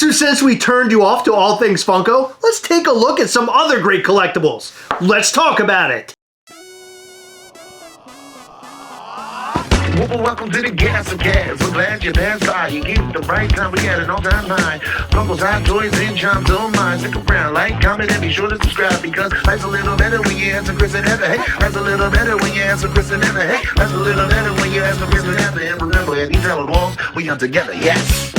So since we turned you off to all things Funko, let's take a look at some other great collectibles. Let's talk about it. Welcome to the Gastlecast. We're glad you're there. You get the right time. We had an all-time high. Funko's hot toys and charms don't mind. Stick around, like, comment, and be sure to subscribe because life's a little better when you answer Chris and Heather. Hey, life's a little better when you answer Chris and Heather. Hey, life's a little better when you answer Chris and Heather. And remember, at these hella walls, we are together. Yes.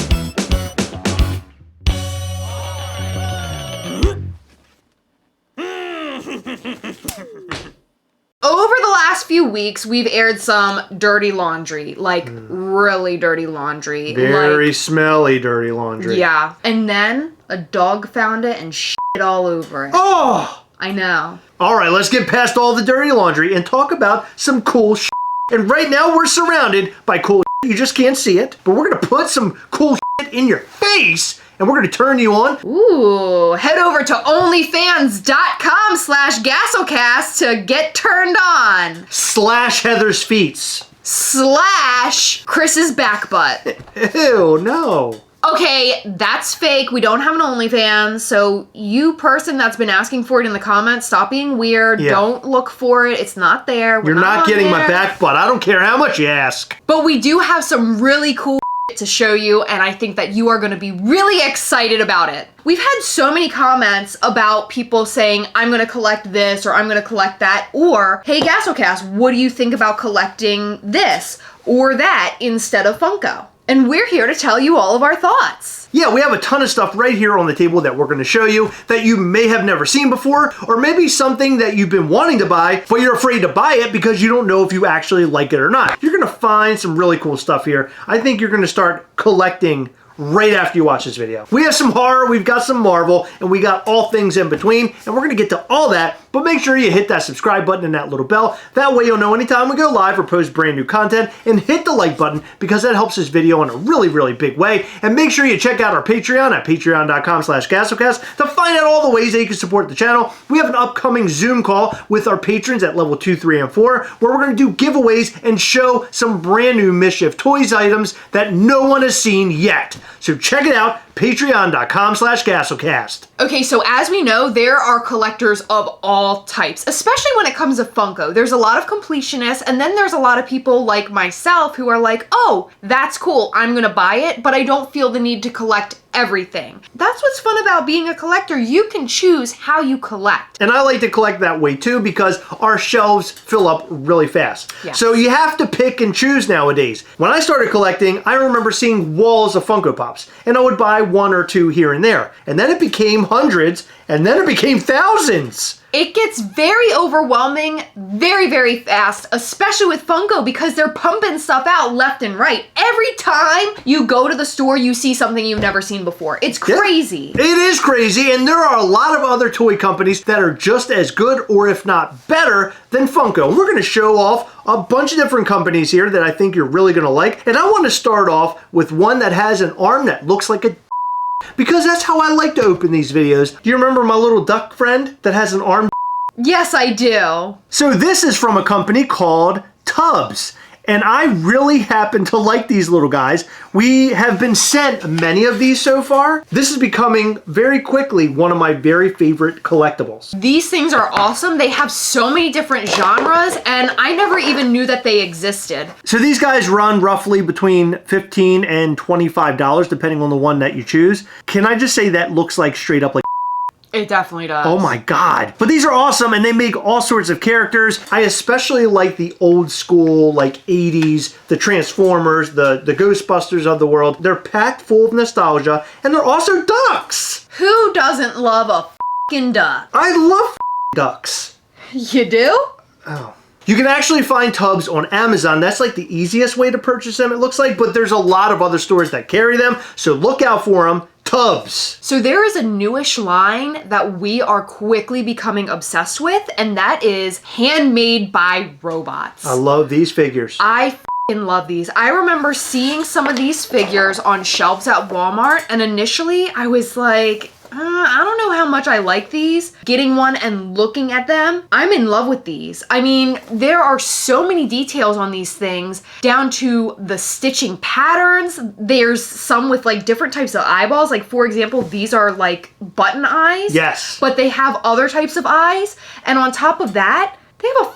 Over the last few weeks, we've aired some dirty laundry, like really dirty laundry. Very smelly dirty laundry. Yeah. And then a dog found it and shit all over it. Oh! I know. All right, let's get past all the dirty laundry and talk about some cool shit. And right now we're surrounded by cool shit. You just can't see it, but we're going to put some cool shit in your face and we're going to turn you on. Ooh, head over to onlyfans.com/Gastlecast to get turned on. / Heather's Feets. / Chris's back butt. Ew, no. Okay, that's fake. We don't have an OnlyFans, so you person that's been asking for it in the comments, stop being weird. Yeah. Don't look for it. It's not there. You're not getting my back butt. I don't care how much you ask. But we do have some really cool to show you, and I think that you are going to be really excited about it. We've had so many comments about people saying, I'm going to collect this, or I'm going to collect that, or, hey Gastlecast, what do you think about collecting this or that instead of Funko? And we're here to tell you all of our thoughts. Yeah, we have a ton of stuff right here on the table that we're going to show you that you may have never seen before, or maybe something that you've been wanting to buy, but you're afraid to buy it because you don't know if you actually like it or not. You're going to find some really cool stuff here. I think you're going to start collecting right after you watch this video. We have some horror, we've got some Marvel, and we got all things in between, and we're gonna get to all that, but make sure you hit that subscribe button and that little bell. That way you'll know anytime we go live or post brand new content, and hit the like button because that helps this video in a really, really big way. And make sure you check out our Patreon at patreon.com/Gastlecast to find out all the ways that you can support the channel. We have an upcoming Zoom call with our patrons at level 2, 3, and 4, where we're gonna do giveaways and show some brand new Mischief Toys items that no one has seen yet. So check it out, patreon.com/Gastlecast. Okay, so as we know, there are collectors of all types, especially when it comes to Funko. There's a lot of completionists, and then there's a lot of people like myself who are like, oh, that's cool, I'm gonna buy it, but I don't feel the need to collect everything. That's what's fun about being a collector. You can choose how you collect. And I like to collect that way too because our shelves fill up really fast. Yes. So you have to pick and choose nowadays. When I started collecting, I remember seeing walls of Funko Pops, and I would buy 1 or 2 here and there. And then it became hundreds, and then it became thousands. It gets very overwhelming very, very fast, especially with Funko because they're pumping stuff out left and right. Every time you go to the store, you see something you've never seen before. It's crazy. Yeah, it is crazy, and there are a lot of other toy companies that are just as good, or if not better, than Funko. And we're going to show off a bunch of different companies here that I think you're really going to like. And I want to start off with one that has an arm that looks like a because that's how I like to open these videos. Do you remember my little duck friend that has an arm? Yes, I do. So this is from a company called Tubbz. And I really happen to like these little guys. We have been sent many of these so far. This is becoming very quickly one of my very favorite collectibles. These things are awesome. They have so many different genres, and I never even knew that they existed. So these guys run roughly between $15 and $25, depending on the one that you choose. Can I just say that looks like straight up like It definitely does. Oh my God. But these are awesome and they make all sorts of characters. I especially like the old school, like 80s, the Transformers, the Ghostbusters of the world. They're packed full of nostalgia and they're also ducks. Who doesn't love a f***ing duck? I love ducks. You do? Oh. You can actually find Tubbz on Amazon. That's like the easiest way to purchase them, it looks like, but there's a lot of other stores that carry them, so look out for them. Tubbz. So there is a newish line that we are quickly becoming obsessed with, and that is handmade by robots. I love these figures. I f***ing love these. I remember seeing some of these figures on shelves at Walmart, and initially I was like, I don't know how much I like these. Getting one and looking at them, I'm in love with these. I mean, there are so many details on these things, down to the stitching patterns. There's some with like different types of eyeballs. Like for example, these are like button eyes. Yes. But they have other types of eyes. And on top of that, they have a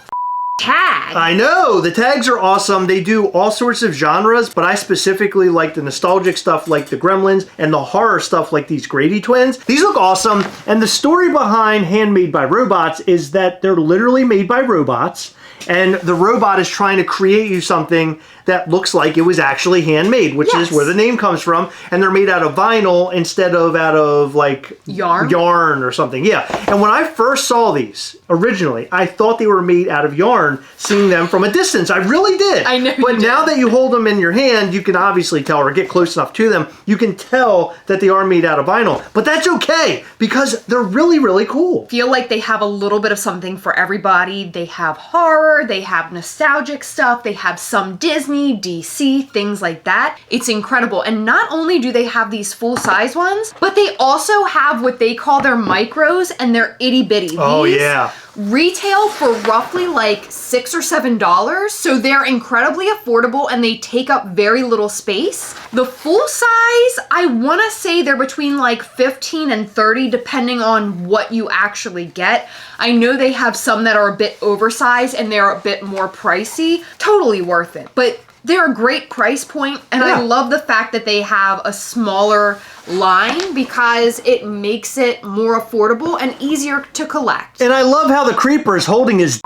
tag. I know, the tags are awesome. They do all sorts of genres, but I specifically like the nostalgic stuff like the Gremlins and the horror stuff like these Grady twins. These look awesome, and the story behind Handmade by Robots is that they're literally made by robots, and the robot is trying to create you something that looks like it was actually handmade, which is where the name comes from, and they're made out of vinyl instead of out of like yarn or something. Yeah, and when I first saw these originally, I thought they were made out of yarn, seeing them from a distance. I really did. I know. But now that you hold them in your hand, you can obviously tell, or get close enough to them, you can tell that they are made out of vinyl. But that's okay, because they're really, really cool. Feel like they have a little bit of something for everybody. They have horror, they have nostalgic stuff, they have some Disney, DC, things like that. It's incredible. And not only do they have these full-size ones, but they also have what they call their micros and their itty-bitty. Oh, yeah. Retail for roughly like $6 or $7, so they're incredibly affordable and they take up very little space. The full size, I want to say they're between like 15 and 30 depending on what you actually get. I know they have some that are a bit oversized and they're a bit more pricey. Totally worth it. But they're a great price point, and I love the fact that they have a smaller line because it makes it more affordable and easier to collect. And I love how the creeper is holding his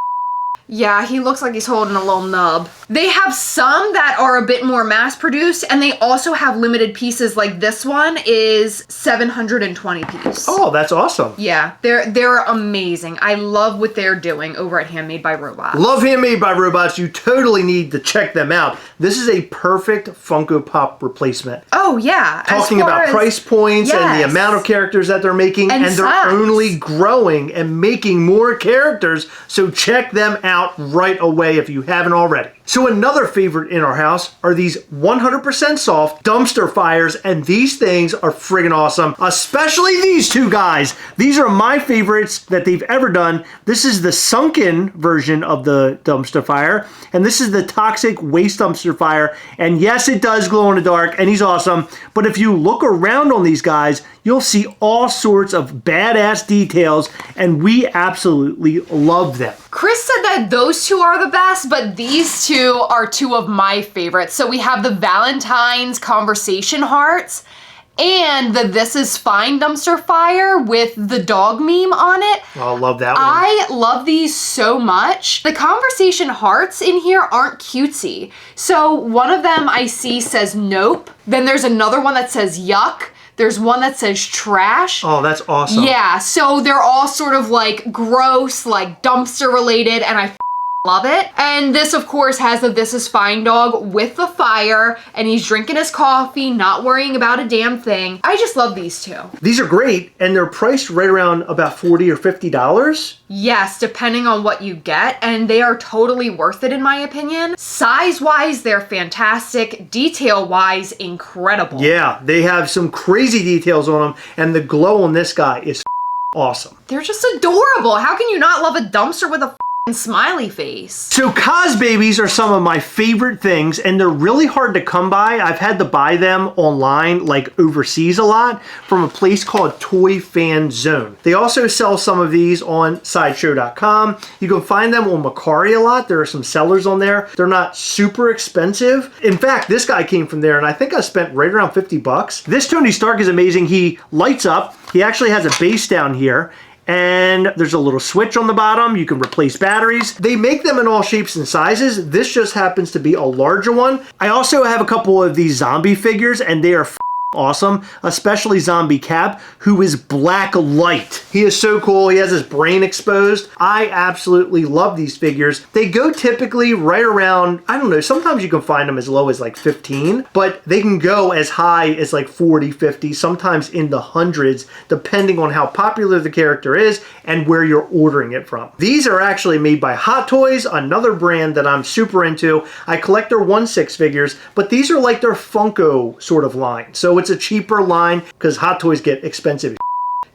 Yeah, he looks like he's holding a little nub. They have some that are a bit more mass-produced, and they also have limited pieces. Like this one is 720 piece. Oh, that's awesome. Yeah, they're amazing. I love what they're doing over at Handmade by Robots. Love Handmade by Robots. You totally need to check them out. This is a perfect Funko Pop replacement. Oh, yeah. Talking about price points and the amount of characters that they're making, and they're only growing and making more characters, so check them out right away if you haven't already. So another favorite in our house are these 100% soft dumpster fires, and these things are friggin' awesome, especially these two guys. These are my favorites that they've ever done. This is the sunken version of the dumpster fire, and this is the toxic waste dumpster fire, and yes, it does glow in the dark, and he's awesome, but if you look around on these guys, you'll see all sorts of badass details, and we absolutely love them. Chris said that those two are the best, but these two are two of my favorites. So we have the Valentine's conversation hearts and the This Is Fine dumpster fire with the dog meme on it. I love that one. I love these so much. The conversation hearts in here aren't cutesy. So one of them I see says nope. Then there's another one that says yuck. There's one that says trash. Oh, that's awesome. Yeah, so they're all sort of like gross, like dumpster related, and I love it. And this, of course, has the This Is Fine dog with the fire, and he's drinking his coffee, not worrying about a damn thing. I just love these two. These are great, and they're priced right around about $40 or $50. Yes, depending on what you get, and they are totally worth it in my opinion. Size-wise, they're fantastic. Detail-wise, incredible. Yeah, they have some crazy details on them, and the glow on this guy is awesome. They're just adorable. How can you not love a dumpster with a smiley face? So Cos babies are some of my favorite things, and they're really hard to come by. I've had to buy them online, like overseas a lot, from a place called Toy Fan Zone. They also sell some of these on Sideshow.com. You can find them on Macari a lot. There are some sellers on there. They're not super expensive. In fact, this guy came from there, and I think I spent right around 50 bucks. This Tony Stark is amazing. He lights up. He actually has a base down here, and there's a little switch on the bottom. You can replace batteries. They make them in all shapes and sizes. This just happens to be a larger one. I also have a couple of these zombie figures, and they are awesome, especially Zombie Cap, who is black light. He is so cool. He has his brain exposed. I absolutely love these figures. They go typically right around, I don't know, sometimes you can find them as low as like 15, but they can go as high as like 40, 50, sometimes in the hundreds, depending on how popular the character is and where you're ordering it from. These are actually made by Hot Toys, another brand that I'm super into. I collect their 1/6 figures, but these are like their Funko sort of line. So it's a cheaper line because Hot Toys get expensive.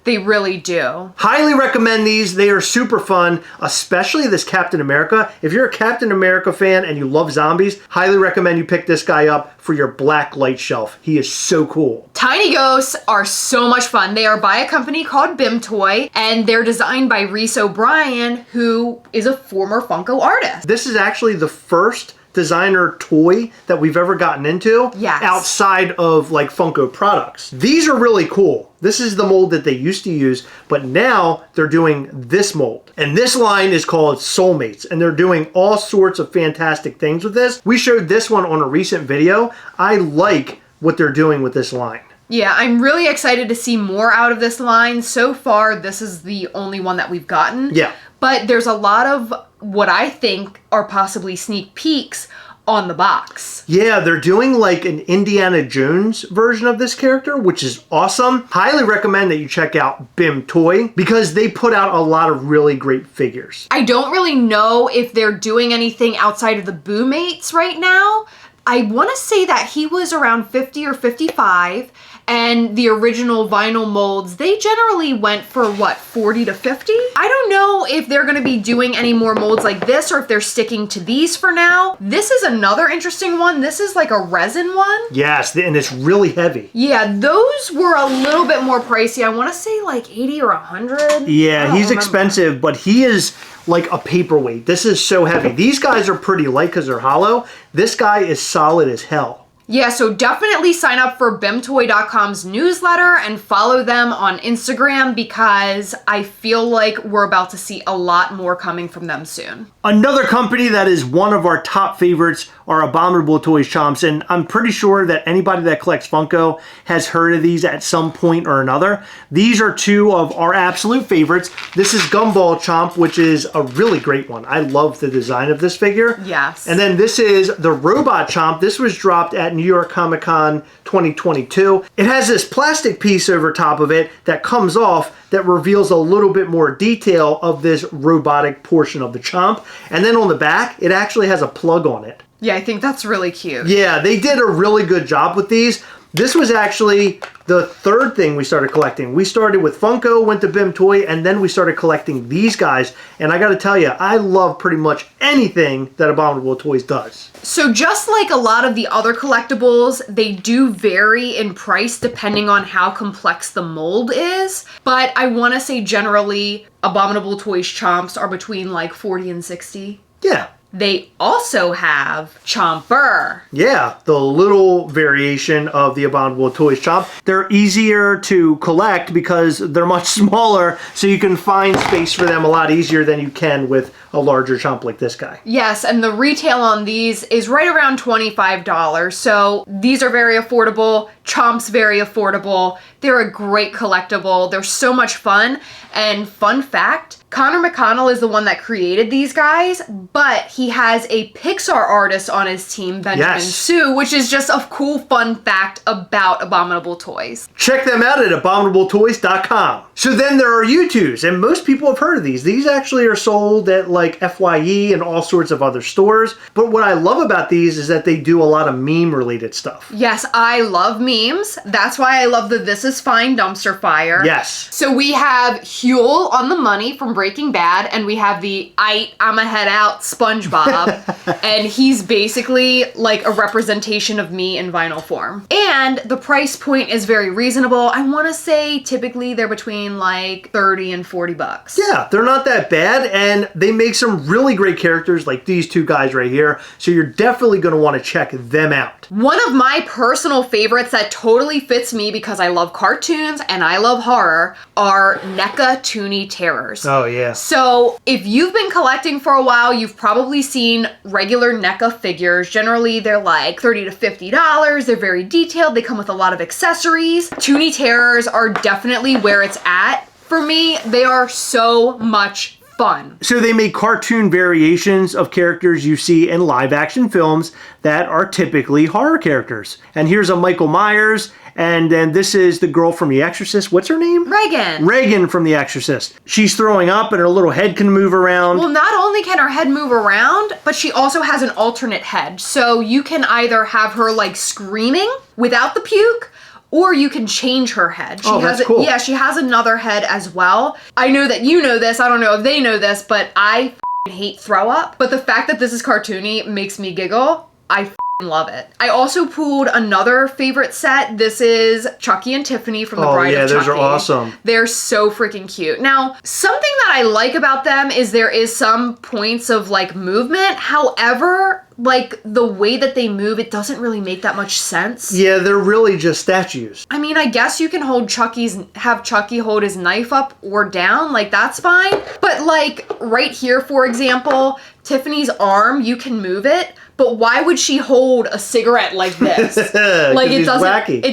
They really do. Highly recommend these. They are super fun, especially this Captain America. If you're a Captain America fan and you love zombies, highly recommend you pick this guy up for your black light shelf. He is so cool. Tiny ghosts are so much fun. They are by a company called BIM Toy, and they're designed by Reese O'Brien, who is a former Funko artist. This is actually the first designer toy that we've ever gotten into outside of like Funko products. These are really cool. This is the mold that they used to use, but now they're doing this mold. And this line is called Soulmates, and they're doing all sorts of fantastic things with this. We showed this one on a recent video. I like what they're doing with this line. Yeah, I'm really excited to see more out of this line. So far, this is the only one that we've gotten. Yeah. But there's a lot of what I think are possibly sneak peeks on the box. Yeah, they're doing like an Indiana Jones version of this character, which is awesome. Highly recommend that you check out BIM Toy because they put out a lot of really great figures. I don't really know if they're doing anything outside of the Boo-Mates right now. I want to say that he was around 50 or 55, and the original vinyl molds, they generally went for what, 40 to 50? I don't know if they're going to be doing any more molds like this or if they're sticking to these for now. This is another interesting one. This is like a resin one. Yes, and it's really heavy. Yeah, those were a little bit more pricey. I want to say like 80 or 100. Yeah, he's expensive, but he is like a paperweight. This is so heavy. These guys are pretty light because they're hollow. This guy is solid as hell. Yeah, so definitely sign up for bimtoy.com's newsletter and follow them on Instagram because I feel like we're about to see a lot more coming from them soon. Another company that is one of our top favorites are Abominable Toys Chomps, and I'm pretty sure that anybody that collects Funko has heard of these at some point or another. These are two of our absolute favorites. This is Gumball Chomp, which is a really great one. I love the design of this figure. Yes. And then this is the Robot Chomp. This was dropped at New York Comic Con 2022. It has this plastic piece over top of it that comes off that reveals a little bit more detail of this robotic portion of the Chomp. And then on the back, it actually has a plug on it. Yeah, I think that's really cute. Yeah, they did a really good job with these. This was actually the third thing we started collecting. We started with Funko, went to BIM Toy, and then we started collecting these guys. And I gotta tell you, I love pretty much anything that Abominable Toys does. So just like a lot of the other collectibles, they do vary in price depending on how complex the mold is. But I want to say generally, Abominable Toys Chomps are between like 40 and 60. Yeah. They also have Chomper. Yeah, the little variation of the Abominable Toys Chomp. They're easier to collect because they're much smaller, so you can find space for them a lot easier than you can with a larger Chomp like this guy. Yes, and the retail on these is right around $25, so these are very affordable. Chomp's very affordable. They're a great collectible. They're so much fun. And fun fact, Connor McConnell is the one that created these guys, but he has a Pixar artist on his team, Benjamin Sue, which is just a cool fun fact about Abominable Toys. Check them out at abominabletoys.com. So then there are U2s, and most people have heard of these. These actually are sold at like FYE and all sorts of other stores. But what I love about these is that they do a lot of meme-related stuff. Yes, I love memes. That's why I love the This Is Fine dumpster fire. Yes. So we have Huel on the money from Breaking Bad, and we have the I'ma head out SpongeBob, and he's basically like a representation of me in vinyl form. And the price point is very reasonable. I want to say typically they're between like 30 and 40 bucks. Yeah, they're not that bad, and they make some really great characters like these two guys right here, so you're definitely going to want to check them out. One of my personal favorites that totally fits me because I love cartoons and I love horror are NECA Toonie Terrors. Oh, yeah. So if you've been collecting for a while, you've probably seen regular NECA figures. Generally, they're like $30 to $50. They're very detailed. They come with a lot of accessories. Toonie Terrors are definitely where it's at. For me, they are so much fun. So they make cartoon variations of characters you see in live action films that are typically horror characters. And here's a Michael Myers, and then this is the girl from The Exorcist. What's her name? Reagan. Reagan from The Exorcist. She's throwing up and her little head can move around. Well, not only can her head move around, but she also has an alternate head. So you can either have her like screaming without the puke, or you can change her head. She that's cool. Yeah, she has another head as well. I know that you know this. I don't know if they know this, but I hate throw up. But the fact that this is cartoony makes me giggle. I love it. I also pulled another favorite set. This is Chucky and Tiffany from The Bride of Chucky. Yeah, those are awesome. They're so freaking cute. Now, something that I like about them is there is some points of like movement. However, like the way that they move, it doesn't really make that much sense. Yeah, they're really just statues. I mean, I guess you can have Chucky hold his knife up or down, like that's fine. But like right here, for example, Tiffany's arm, you can move it, but why would she hold a cigarette like this? Like it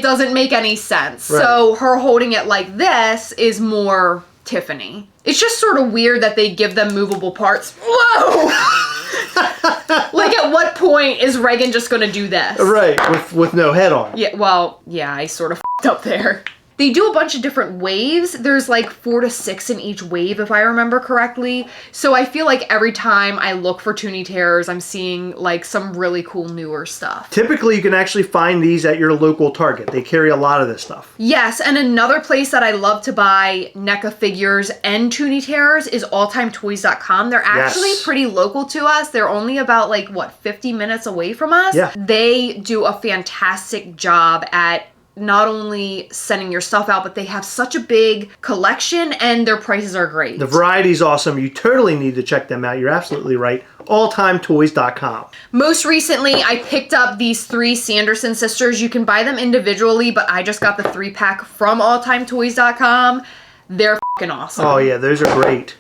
doesn't make any sense. Right. So her holding it like this is more Tiffany. It's just sort of weird that they give them movable parts. Whoa! Like at what point is Reagan just gonna do this? Right, with no head on. Yeah, well, yeah, I sort of f***ed up there. They do a bunch of different waves. There's like 4 to 6 in each wave, if I remember correctly. So I feel like every time I look for Toonie Terrors, I'm seeing like some really cool newer stuff. Typically, you can actually find these at your local Target. They carry a lot of this stuff. Yes, and another place that I love to buy NECA figures and Toonie Terrors is alltimetoys.com. They're actually pretty local to us. They're only about like, what, 50 minutes away from us? Yeah. They do a fantastic job at not only sending your stuff out, but they have such a big collection and their prices are great. The variety's awesome. You totally need to check them out. You're absolutely right. Alltimetoys.com. Most recently, I picked up these 3 Sanderson sisters. You can buy them individually, but I just got the 3-pack from alltimetoys.com. They're fucking awesome. Oh yeah, those are great.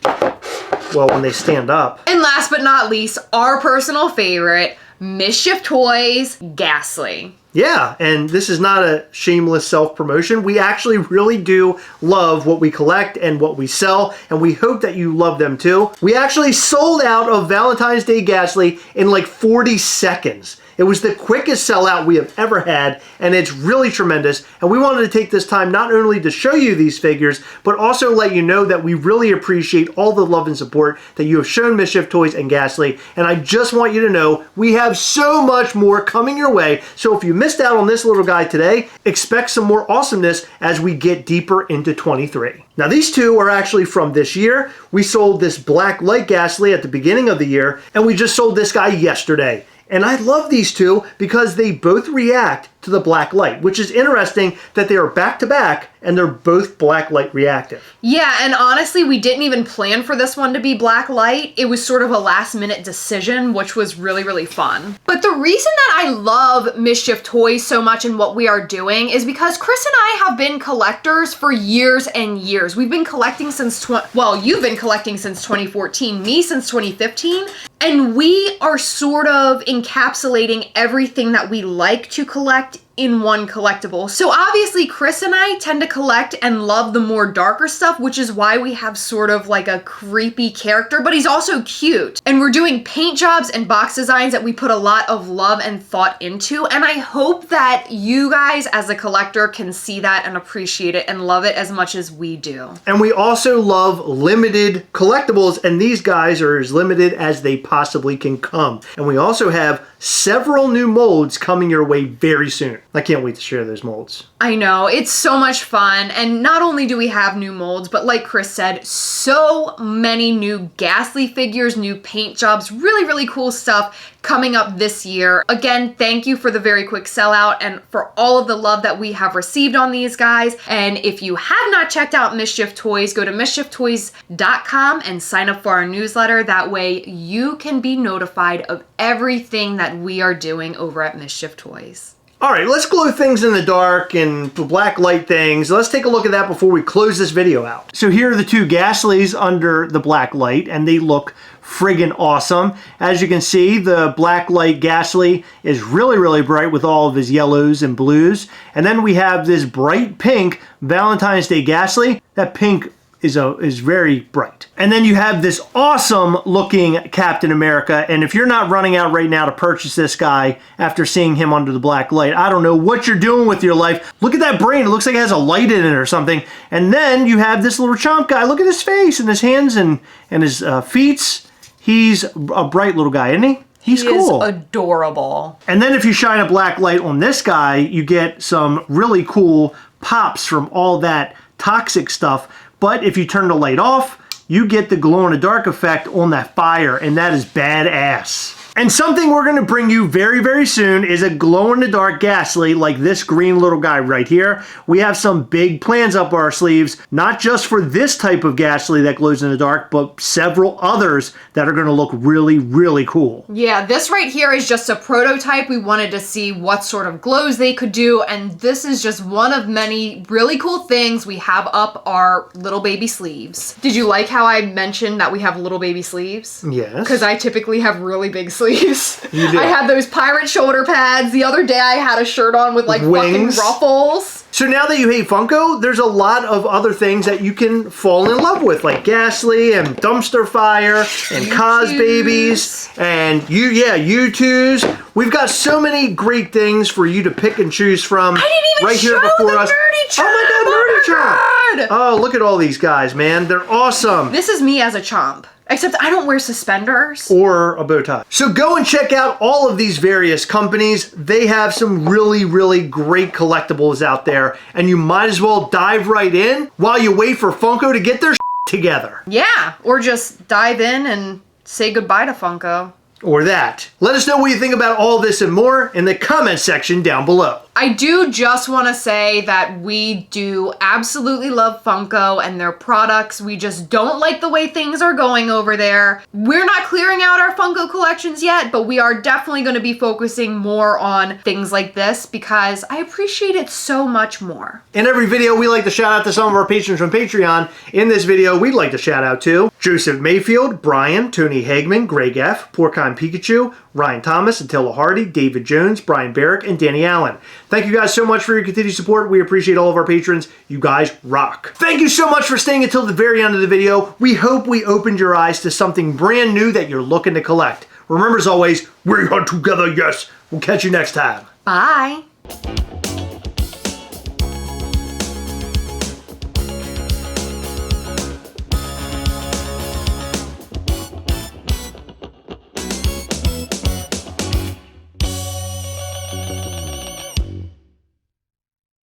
Well, when they stand up. And last but not least, our personal favorite, Mischief Toys Ghastly. Yeah, and this is not a shameless self-promotion. We actually really do love what we collect and what we sell, and we hope that you love them too. We actually sold out of Valentine's Day Ghastly in like 40 seconds. It was the quickest sellout we have ever had, and it's really tremendous. And we wanted to take this time not only to show you these figures, but also let you know that we really appreciate all the love and support that you have shown Mischief Toys and Ghastly. And I just want you to know we have so much more coming your way. So if you missed out on this little guy today, expect some more awesomeness as we get deeper into 23. Now these two are actually from this year. We sold this Black Light Ghastly at the beginning of the year, and we just sold this guy yesterday. And I love these two because they both react to the black light, which is interesting that they are back to back and they're both black light reactive. Yeah, and honestly, we didn't even plan for this one to be black light. It was sort of a last minute decision, which was really, really fun. But the reason that I love Mischief Toys so much and what we are doing is because Chris and I have been collectors for years and years. We've been collecting since, you've been collecting since 2014, me since 2015. And we are sort of encapsulating everything that we like to collect in one collectible. So obviously Chris and I tend to collect and love the more darker stuff, which is why we have sort of like a creepy character, but he's also cute. And we're doing paint jobs and box designs that we put a lot of love and thought into. And I hope that you guys as a collector can see that and appreciate it and love it as much as we do. And we also love limited collectibles, and these guys are as limited as they possibly can come. And we also have several new molds coming your way very soon. I can't wait to share those molds. I know, it's so much fun. And not only do we have new molds, but like Chris said, so many new Ghastly figures, new paint jobs, really, really cool stuff coming up this year. Again, thank you for the very quick sellout and for all of the love that we have received on these guys. And if you have not checked out Mischief Toys, go to mischieftoys.com and sign up for our newsletter. That way you can be notified of everything that we are doing over at Mischief Toys. All right, let's glow things in the dark and black light things. Let's take a look at that before we close this video out. So here are the two Ghastlys under the black light, and they look friggin' awesome. As you can see, the black light Ghastly is really, really bright with all of his yellows and blues. And then we have this bright pink Valentine's Day Ghastly. That pink is very bright. And then you have this awesome looking Captain America, and if you're not running out right now to purchase this guy after seeing him under the black light, I don't know what you're doing with your life. Look at that brain, it looks like it has a light in it or something. And then you have this little chomp guy. Look at his face and his hands and his feet. He's a bright little guy, isn't he? He's cool. He is adorable. And then if you shine a black light on this guy, you get some really cool pops from all that toxic stuff. But if you turn the light off, you get the glow-in-the-dark effect on that fire, and that is badass. And something we're going to bring you very, very soon is a glow-in-the-dark Ghastly like this green little guy right here. We have some big plans up our sleeves, not just for this type of Ghastly that glows in the dark, but several others that are going to look really, really cool. Yeah, this right here is just a prototype. We wanted to see what sort of glows they could do, and this is just one of many really cool things we have up our little baby sleeves. Did you like how I mentioned that we have little baby sleeves? Yes. Because I typically have really big sleeves. You do. I had those pirate shoulder pads. The other day I had a shirt on with like Wings. fucking ruffles. So now that you hate Funko, there's a lot of other things that you can fall in love with, like Ghastly and Dumpster Fire and Cos Babies and U2s. We've got so many great things for you to pick and choose from. I didn't even right here show before the us. Nerdy Chomp. Oh my God, Nerdy Chomp! Oh, look at all these guys, man. They're awesome. This is me as a chomp. Except I don't wear suspenders. Or a bow tie. So go and check out all of these various companies. They have some really, really great collectibles out there. And you might as well dive right in while you wait for Funko to get their together. Yeah, or just dive in and say goodbye to Funko. Or that. Let us know what you think about all this and more in the comment section down below. I do just want to say that we do absolutely love Funko and their products. We just don't like the way things are going over there. We're not clearing out our Funko collections yet, but we are definitely going to be focusing more on things like this because I appreciate it so much more. In every video, we like to shout out to some of our patrons from Patreon. In this video, we'd like to shout out to Joseph Mayfield, Brian, Tony Hagman, Greg F., Porkine Pikachu, Ryan Thomas, Attila Hardy, David Jones, Brian Barrick, and Danny Allen. Thank you guys so much for your continued support. We appreciate all of our patrons. You guys rock. Thank you so much for staying until the very end of the video. We hope we opened your eyes to something brand new that you're looking to collect. Remember, as always, we hunt together, yes. We'll catch you next time. Bye.